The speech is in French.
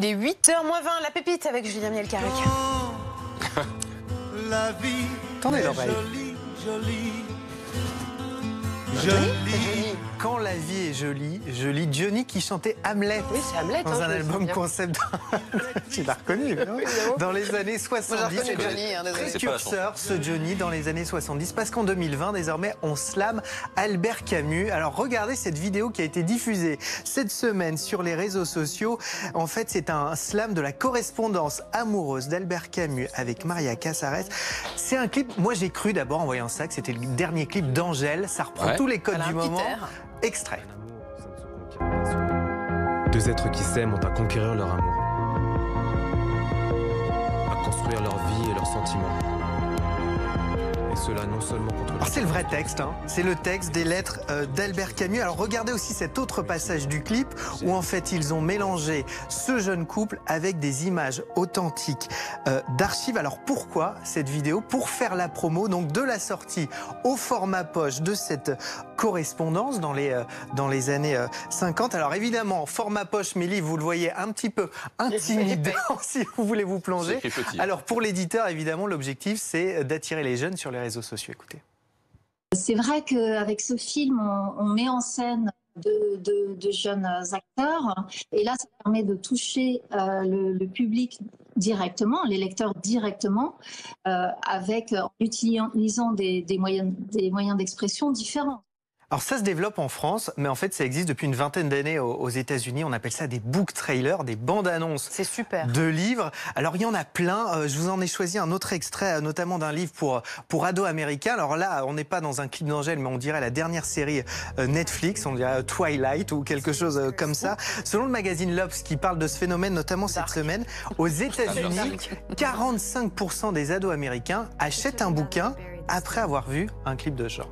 Il est 8h moins 20, la pépite avec Julien Mielcarrec. La vie Tendez est l'oreille. jolie, jolie. Jolie. Quand la vie est jolie, jolie. Johnny qui chantait Hamlet. Oui, c'est Hamlet. Dans un album concept. Tu l'as reconnu, non? Dans les années 70. Moi, j'ai reconnu Johnny, hein, désolé. Précurseur, ce Johnny, dans les années 70. Parce qu'en 2020, désormais, on slame Albert Camus. Alors, regardez cette vidéo qui a été diffusée cette semaine sur les réseaux sociaux. En fait, c'est un slam de la correspondance amoureuse d'Albert Camus avec Maria Casares. C'est un clip, moi j'ai cru d'abord en voyant ça que c'était le dernier clip d'Angèle. Ça reprend tous les codes du moment. Extrait. Deux êtres qui s'aiment ont à conquérir leur amour, à construire leur vie et leurs sentiments. Et cela non seulement contre... Alors c'est le vrai texte, hein. C'est le texte des lettres d'Albert Camus. Alors regardez aussi cet autre passage du clip où en fait ils ont mélangé ce jeune couple avec des images authentiques d'archives. Alors pourquoi cette vidéo? Pour faire la promo donc de la sortie au format poche de cette correspondance dans les années 50. Alors évidemment, format poche, mes livres, vous le voyez, un petit peu intimidant si vous voulez vous plonger. Alors pour l'éditeur, évidemment, l'objectif c'est d'attirer les jeunes sur les réseaux sociaux. Écoutez. C'est vrai qu'avec ce film, on met en scène de jeunes acteurs et là, ça permet de toucher le public directement, les lecteurs directement, en utilisant des moyens d'expression différents. Alors ça se développe en France, mais en fait ça existe depuis une vingtaine d'années aux États-Unis. On appelle ça des book trailers, des bandes annonces. C'est super. De livres. Alors il y en a plein. Je vous en ai choisi un autre extrait, notamment d'un livre pour ados américains. Alors là, on n'est pas dans un clip d'Angèle, mais on dirait la dernière série Netflix, on dirait Twilight ou quelque chose comme ça. Selon le magazine L'Obs, qui parle de ce phénomène, notamment cette semaine, aux États-Unis, 45% des ados américains achètent un bouquin après avoir vu un clip de genre.